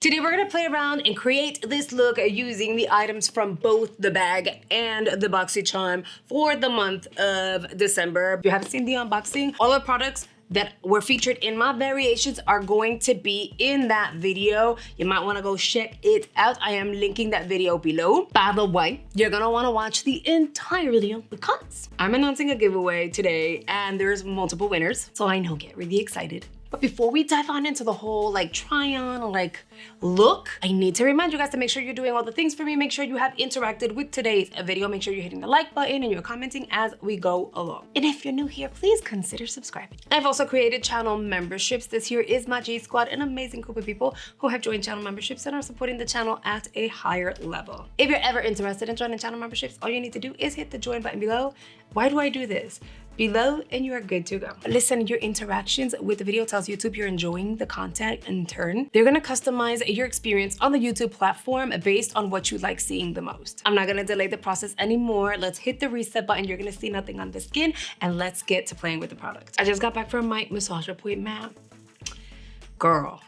Today we're gonna play around and create this look using the items from both the bag and the Boxycharm for the month of December. If you haven't seen the unboxing, all the products that were featured in my variations are going to be in that video. You might wanna go check it out. I am linking that video below. By the way, you're gonna wanna watch the entire video because I'm announcing a giveaway today and there's multiple winners. So I know, get really excited. But before we dive on into the whole try on look, I need to remind you guys to make sure you're doing all the things for me. Make sure you have interacted with today's video. Make sure you're hitting the like button and you're commenting as we go along. And if you're new here, please consider subscribing. I've also created channel memberships. This here is my G Squad, an amazing group of people who have joined channel memberships and are supporting the channel at a higher level. If you're ever interested in joining channel memberships, all you need to do is hit the join button below. Why do I do this? Below and you are good to go. Listen, your interactions with the video tells YouTube you're enjoying the content. In turn, they're gonna customize your experience on the YouTube platform based on what you like seeing the most. I'm not gonna delay the process anymore. Let's hit the reset button. You're gonna see nothing on the skin and let's get to playing with the product. I just got back from my massage appointment. Girl,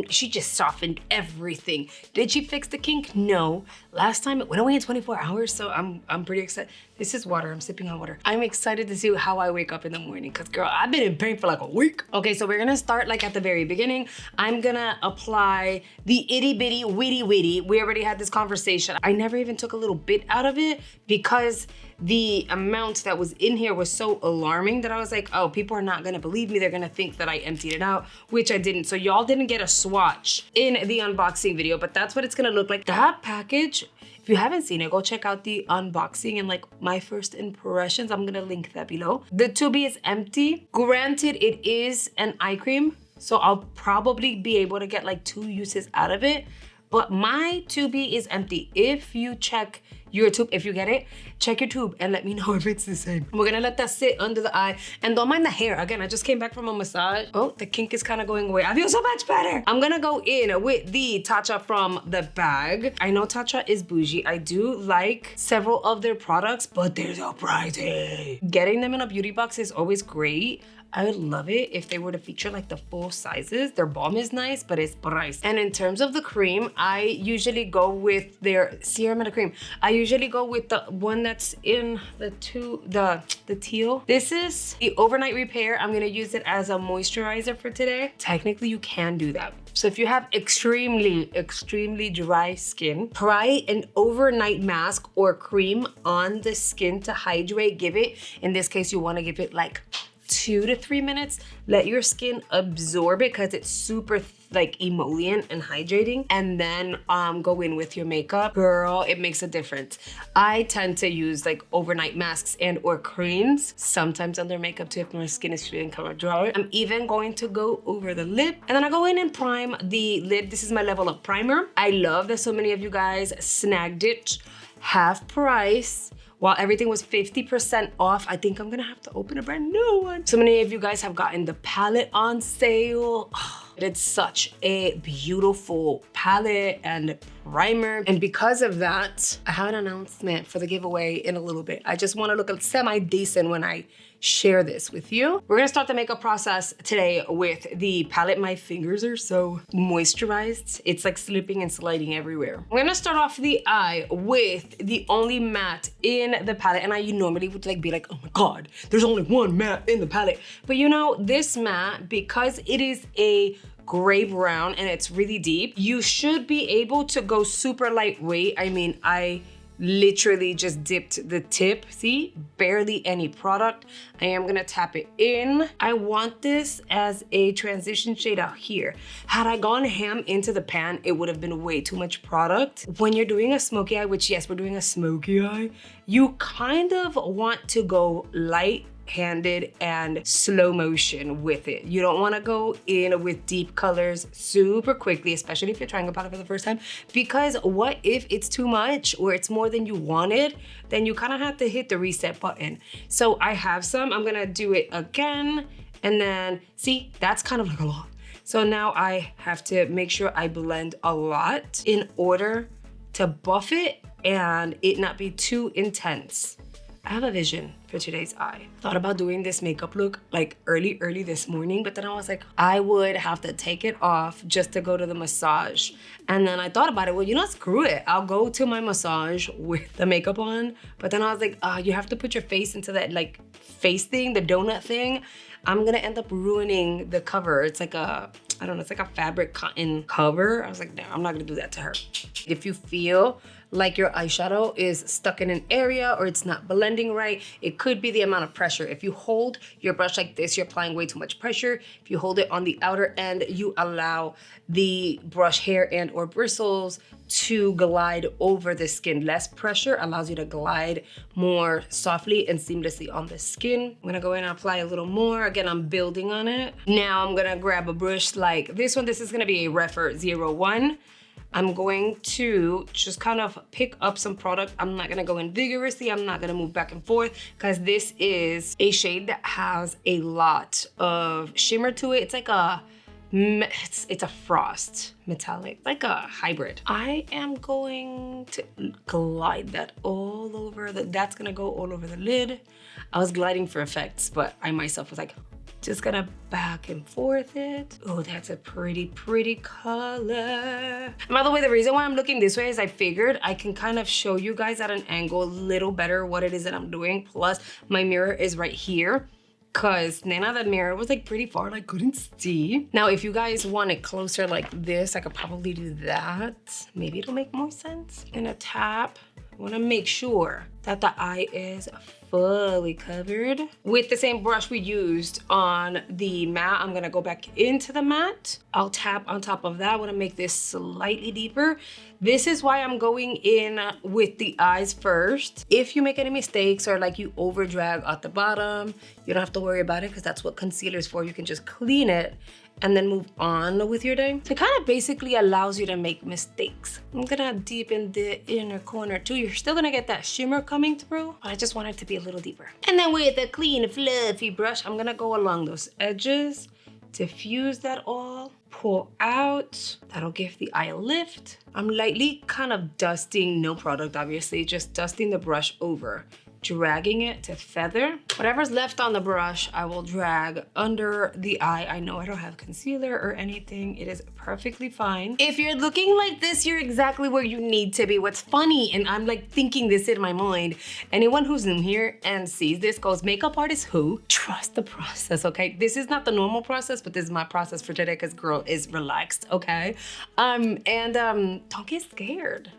she just softened everything. Did she fix the kink? No. Last time it went away in 24 hours, so I'm pretty excited. This is water, I'm sipping on water. I'm excited to see how I wake up in the morning, cause girl, I've been in pain for a week. Okay, so we're gonna start at the very beginning. I'm gonna apply the itty bitty witty witty. We already had this conversation. I never even took a little bit out of it because the amount that was in here was so alarming that I was like, oh, people are not gonna believe me. They're gonna think that I emptied it out, which I didn't. So y'all didn't get a swatch in the unboxing video, but that's what it's gonna look like. That package, if you haven't seen it, go check out the unboxing and my first impressions. I'm gonna link that below. The tube is empty. Granted, it is an eye cream, so I'll probably be able to get 2 uses out of it, but my tube is empty. If you check your tube, if you get it, check your tube and let me know if it's the same. We're gonna let that sit under the eye and don't mind the hair. Again, I just came back from a massage. Oh, the kink is kind of going away. I feel so much better. I'm gonna go in with the Tatcha from the bag. I know Tatcha is bougie. I do like several of their products, but they're so pricey. Getting them in a beauty box is always great. I would love it if they were to feature the full sizes. Their balm is nice, but it's pricey. And in terms of the cream, I usually go with their serum and the cream. I usually go with the one that's in the teal. This is the overnight repair. I'm gonna use it as a moisturizer for today. Technically, you can do that. So if you have extremely dry skin, try an overnight mask or cream on the skin to hydrate. Give it, in this case, you wanna give it 2 to 3 minutes. Let your skin absorb it because it's super emollient and hydrating, and then go in with your makeup. Girl, it makes a difference. I tend to use overnight masks and or creams, sometimes under makeup too if my skin is feeling kind of dry. I'm even going to go over the lip, and then I go in and prime the lid. This is my Level Up primer. I love that so many of you guys snagged it half price. While everything was 50% off, I think I'm gonna have to open a brand new one. So many of you guys have gotten the palette on sale. Oh, it's such a beautiful palette and primer. And because of that, I have an announcement for the giveaway in a little bit. I just wanna look semi-decent when I share this with you. We're gonna start the makeup process today with the palette. My fingers are so moisturized. It's slipping and sliding everywhere. I'm gonna start off the eye with the only matte in the palette. And I normally would be like, oh my God, there's only one matte in the palette. But this matte, because it is a gray brown and it's really deep, you should be able to go super lightweight. I mean, I literally just dipped the tip. See, barely any product. I am gonna tap it in. I want this as a transition shade out here. Had I gone ham into the pan, it would have been way too much product. When you're doing a smoky eye, which yes, we're doing a smoky eye, you kind of want to go light handed and slow motion with it. You don't want to go in with deep colors super quickly, especially if you're trying a palette for the first time, because what if it's too much or it's more than you wanted? Then you kind of have to hit the reset button. So I have some, I'm gonna do it again, and then see, that's kind of a lot. So now I have to make sure I blend a lot in order to buff it and it not be too intense. I have a vision for today's eye. Thought about doing this makeup look like early this morning, but then I was like, I would have to take it off just to go to the massage. And then I thought about it, well, you know, screw it. I'll go to my massage with the makeup on. But then I was like, you have to put your face into that like face thing, the donut thing. I'm gonna end up ruining the cover. It's like a, I don't know, it's like a fabric cotton cover. I was like, no, I'm not gonna do that to her. If you feel like your eyeshadow is stuck in an area or it's not blending right, it could be the amount of pressure. If you hold your brush like this, you're applying way too much pressure. If you hold it on the outer end, you allow the brush hair and or bristles to glide over the skin. Less pressure allows you to glide more softly and seamlessly on the skin. I'm gonna go in and apply a little more. Again, I'm building on it. Now I'm gonna grab a brush like this one. This is gonna be a Refer 01. I'm going to just kind of pick up some product. I'm not gonna go in vigorously. I'm not gonna move back and forth because this is a shade that has a lot of shimmer to it. It's like a, it's a frost metallic, like a hybrid. I am going to glide that all over that's gonna go all over the lid. I was gliding for effects, but I myself was like, just gonna back and forth it. Oh, that's a pretty color. And by the way, the reason why I'm looking this way is I figured I can kind of show you guys at an angle a little better what it is that I'm doing. Plus, my mirror is right here. Cause Nana, that mirror was like pretty far and I couldn't see. Now, if you guys want it closer like this, I could probably do that. Maybe it'll make more sense. And a tap. I wanna make sure that the eye is fully covered. With the same brush we used on the matte, I'm gonna go back into the matte. I'll tap on top of that. I wanna make this slightly deeper. This is why I'm going in with the eyes first. If you make any mistakes or like you over drag at the bottom, you don't have to worry about it because that's what concealer is for. You can just clean it and then move on with your day. It kind of basically allows you to make mistakes. I'm gonna deepen the inner corner too. You're still gonna get that shimmer coming through, but I just want it to be a little deeper. And then with a clean, fluffy brush, I'm gonna go along those edges, diffuse that all, pull out. That'll give the eye a lift. I'm lightly kind of dusting, no product obviously, just dusting the brush over, dragging it to feather. Whatever's left on the brush, I will drag under the eye. I know I don't have concealer or anything. It is perfectly fine. If you're looking like this, you're exactly where you need to be. What's funny, and I'm like thinking this in my mind, anyone who's new here and sees this goes, makeup artist who? Trust the process, okay? This is not the normal process, but this is my process for today because girl is relaxed, okay? Don't get scared.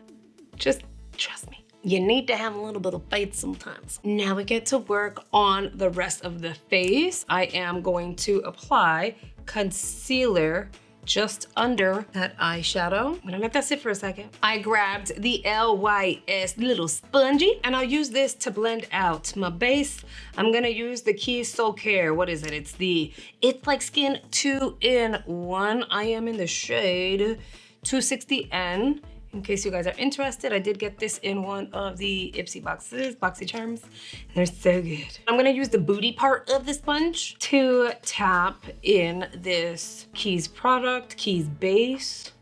Just trust me. You need to have a little bit of faith sometimes. Now we get to work on the rest of the face. I am going to apply concealer just under that eyeshadow. I'm gonna let that sit for a second. I grabbed the LYS little spongy and I'll use this to blend out my base. I'm gonna use the Keys Soul Care. What is it? It's like Skin 2-in-1. I am in the shade 260N. In case you guys are interested, I did get this in one of the Ipsy boxes, Boxycharms. They're so good. I'm gonna use the booty part of the sponge to tap in this Keys product, Keys base.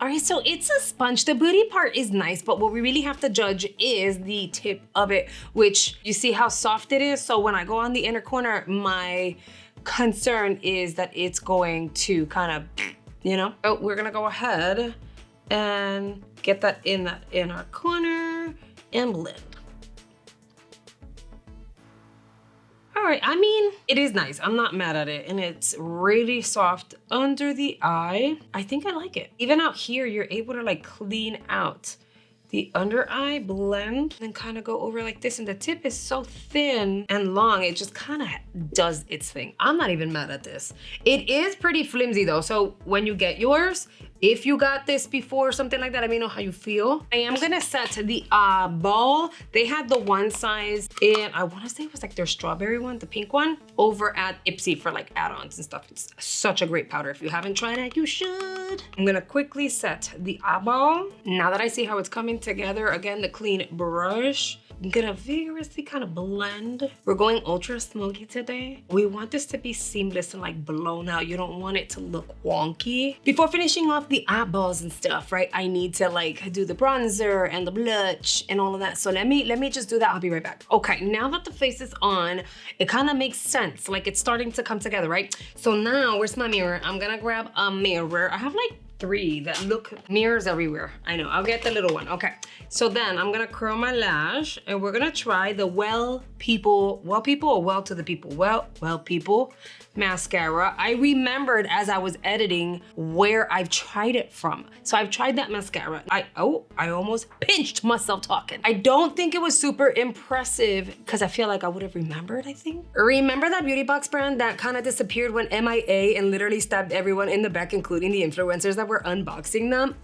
All right, so it's a sponge. The booty part is nice, but what we really have to judge is the tip of it, which you see how soft it is. So when I go on the inner corner, my concern is that it's going to kind of, you know? So we're gonna go ahead and get that in our corner and blend. All right, I mean, it is nice. I'm not mad at it. And it's really soft under the eye. I think I like it. Even out here, you're able to like clean out the under eye, blend, and kind of go over like this. And the tip is so thin and long, it just kind of does its thing. I'm not even mad at this. It is pretty flimsy though. So when you get yours, if you got this before or something like that, let me know how you feel. I am gonna set the ball. They had the one size in, I wanna say it was like their strawberry one, the pink one, over at Ipsy for like add-ons and stuff. It's such a great powder. If you haven't tried it, you should. I'm gonna quickly set the eyeball. Now that I see how it's coming together, again, the clean brush, I'm gonna vigorously kind of blend. We're going ultra smoky today. We want this to be seamless and like blown out. You don't want it to look wonky. Before finishing off the eyeballs and stuff, right, I need to like do the bronzer and the blush and all of that. So let me just do that. I'll be right back. Okay, now that the face is on, it kind of makes sense. Like it's starting to come together, right? So now, where's my mirror? I'm gonna grab a mirror. I have like 3 that look mirrors everywhere. I know, I'll get the little one. Okay, so then I'm gonna curl my lash and we're gonna try the Well People mascara. I remembered as I was editing where I've tried it from. So I've tried that mascara. I almost pinched myself talking. I don't think it was super impressive because I feel like I would have remembered, I think. Remember that beauty box brand that kind of disappeared when MIA and literally stabbed everyone in the back, including the influencers that were unboxing them?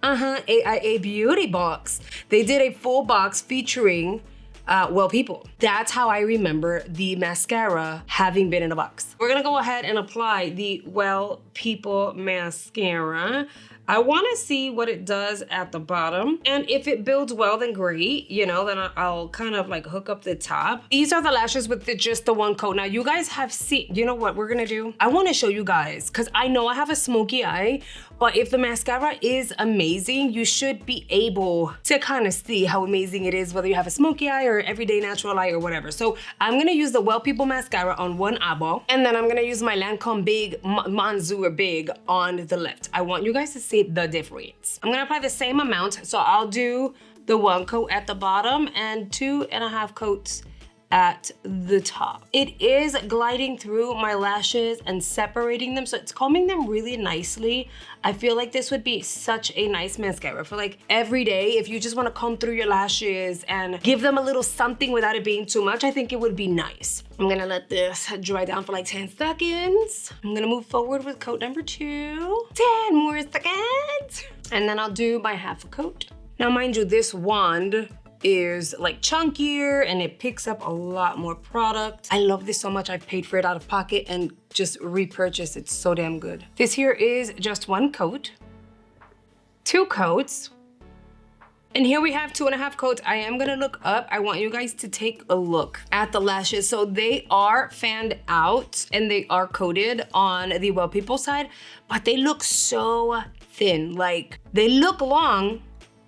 AIA Beauty Box. They did a full box featuring Well People. That's how I remember the mascara having been in a box. We're gonna go ahead and apply the Well People mascara. I wanna see what it does at the bottom. And if it builds well, then great. You know, then I'll kind of like hook up the top. These are the lashes with just the one coat. Now you guys have seen, you know what we're gonna do? I wanna show you guys, cause I know I have a smoky eye, but if the mascara is amazing, you should be able to kind of see how amazing it is, whether you have a smoky eye or everyday natural eye or whatever. So I'm gonna use the Well People mascara on one eyeball, and then I'm gonna use my Lancome Big Mansour Big on the left. I want you guys to see the difference. I'm gonna apply the same amount, so I'll do the 1 coat at the bottom and 2.5 coats at the top. It is gliding through my lashes and separating them, so it's combing them really nicely. I feel like this would be such a nice mascara for like every day. If you just want to comb through your lashes and give them a little something without it being too much, I think it would be nice. I'm gonna let this dry down for like 10 seconds. I'm gonna move forward with coat number 2. 10 more seconds. And then I'll do my half a coat. Now mind you, this wand is like chunkier and it picks up a lot more product. I love this so much. I've paid for it out of pocket and just repurchased. It's so damn good. This here is just 1 coat, 2 coats, and here we have 2.5 coats. I am gonna look up. I want you guys to take a look at the lashes. So they are fanned out and they are coated on the Well People side, but they look so thin. Like they look long,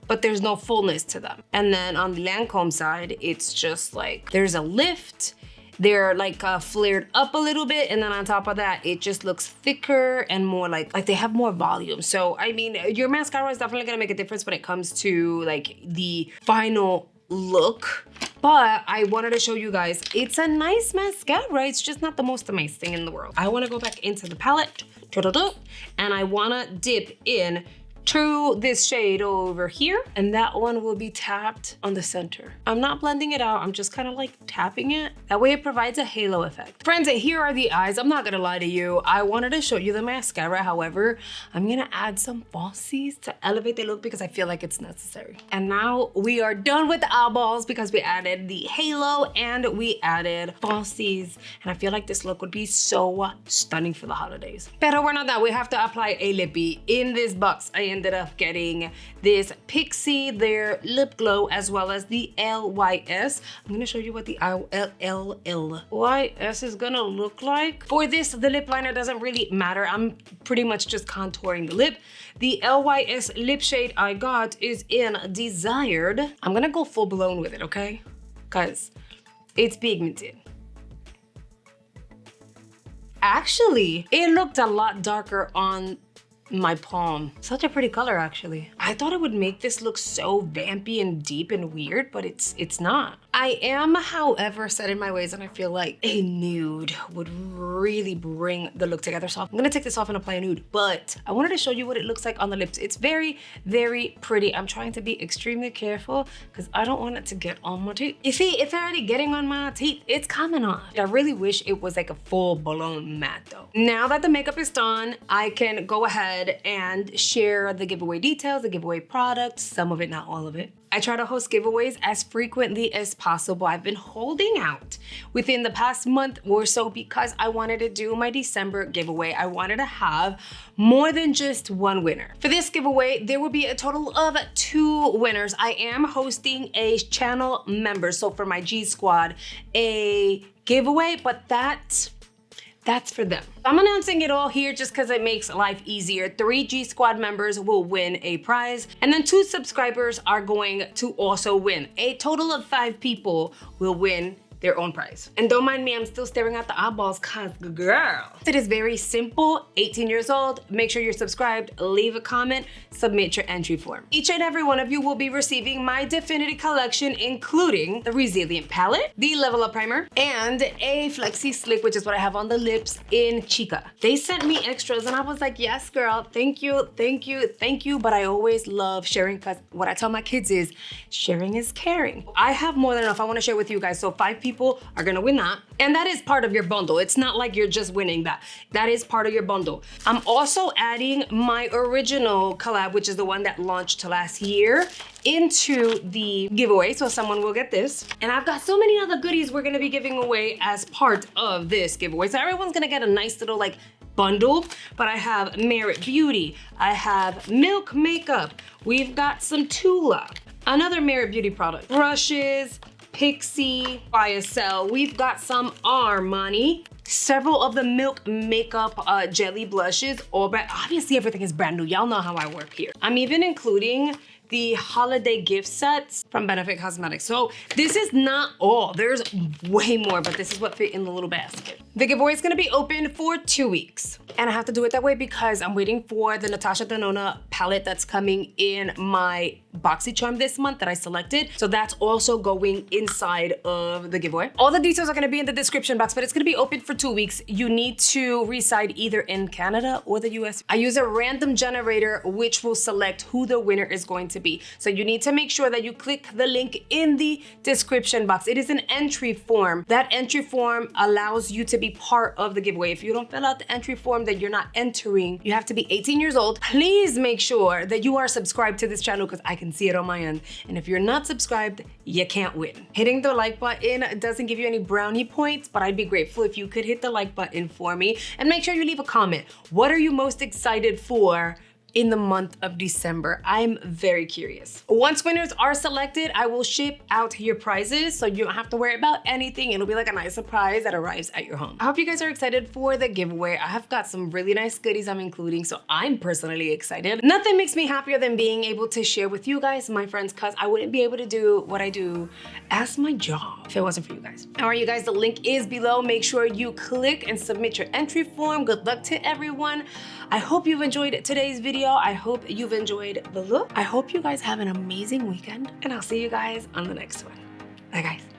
but there's no fullness to them. And then on the Lancome side, it's just like, there's a lift, they're like flared up a little bit, and then on top of that, it just looks thicker and more like they have more volume. So, I mean, your mascara is definitely gonna make a difference when it comes to like the final look. But I wanted to show you guys, it's a nice mascara. It's just not the most amazing in the world. I wanna go back into the palette, and I wanna dip in to this shade over here, and that one will be tapped on the center. I'm not blending it out, I'm just kind of like tapping it. That way it provides a halo effect. Friends, here are the eyes. I'm not gonna lie to you. I wanted to show you the mascara. However, I'm gonna add some falsies to elevate the look because I feel like it's necessary. And now we are done with the eyeballs because we added the halo and we added falsies. And I feel like this look would be so stunning for the holidays. But we're not done. We have to apply a lippy. In this box, I ended up getting this Pixie, their lip glow, as well as the LYS. I'm gonna show you what the LYS is gonna look like. For this, the lip liner doesn't really matter. I'm pretty much just contouring the lip. The LYS lip shade I got is in Desired. I'm gonna go full blown with it, okay? Guys, it's pigmented. Actually, it looked a lot darker on my palm. Such a pretty color, actually. I thought it would make this look so vampy and deep and weird, but it's not. I am, however, set in my ways, and I feel like a nude would really bring the look together. So I'm gonna take this off and apply a nude, but I wanted to show you what it looks like on the lips. It's very, very pretty. I'm trying to be extremely careful because I don't want it to get on my teeth. You see, it's already getting on my teeth. It's coming on. I really wish it was like a full-blown matte though. Now that the makeup is done, I can go ahead and share the giveaway details, the giveaway products, some of it, not all of it. I try to host giveaways as frequently as possible. I've been holding out within the past month or so because I wanted to do my December giveaway. I wanted to have more than just one winner. For this giveaway, there will be a total of 2 winners. I am hosting a channel member, so for my G Squad, a giveaway, but that that's for them. I'm announcing it all here just because it makes life easier. 3 G Squad members will win a prize, and then 2 subscribers are going to also win. A total of 5 people will win their own prize. And don't mind me, I'm still staring at the eyeballs cause girl. It is very simple, 18 years old, make sure you're subscribed, leave a comment, submit your entry form. Each and every one of you will be receiving my Definity collection, including the Resilient palette, the Level Up primer, and a Flexi Slick, which is what I have on the lips in Chica. They sent me extras and I was like, yes girl, thank you, thank you, thank you. But I always love sharing because what I tell my kids is sharing is caring. I have more than enough I wanna share with you guys. So 5 people are gonna win that. And that is part of your bundle. It's not like you're just winning that. That is part of your bundle. I'm also adding my original collab, which is the one that launched last year, into the giveaway. So someone will get this. And I've got so many other goodies we're gonna be giving away as part of this giveaway. So everyone's gonna get a nice little like bundle, but I have Merit Beauty. I have Milk Makeup. We've got some Tula, another Merit Beauty product, brushes, Pixie, YSL. We've got some Armani, several of the Milk Makeup jelly blushes, but obviously everything is brand new. Y'all know how I work here. I'm even including the holiday gift sets from Gerard Cosmetics. So this is not all, there's way more, but this is what fit in the little basket. The giveaway is gonna be open for 2 weeks. And I have to do it that way because I'm waiting for the Natasha Denona palette that's coming in my Boxycharm this month that I selected. So that's also going inside of the giveaway. All the details are gonna be in the description box, but it's gonna be open for 2 weeks. You need to reside either in Canada or the US. I use a random generator which will select who the winner is going to be. So you need to make sure that you click the link in the description box. It is an entry form. That entry form allows you to be part of the giveaway. If you don't fill out the entry form, then you're not entering. You have to be 18 years old. Please make sure that you are subscribed to this channel because I can see it on my end. And if you're not subscribed, you can't win. Hitting the like button doesn't give you any brownie points, but I'd be grateful if you could hit the like button for me and make sure you leave a comment. What are you most excited for in the month of December? I'm very curious. Once winners are selected, I will ship out your prizes so you don't have to worry about anything. It'll be like a nice surprise that arrives at your home. I hope you guys are excited for the giveaway. I have got some really nice goodies I'm including, so I'm personally excited. Nothing makes me happier than being able to share with you guys, my friends, because I wouldn't be able to do what I do as my job if it wasn't for you guys. All right, you guys, the link is below. Make sure you click and submit your entry form. Good luck to everyone. I hope you've enjoyed today's video. I hope you've enjoyed the look. I hope you guys have an amazing weekend, and I'll see you guys on the next one. Bye, guys.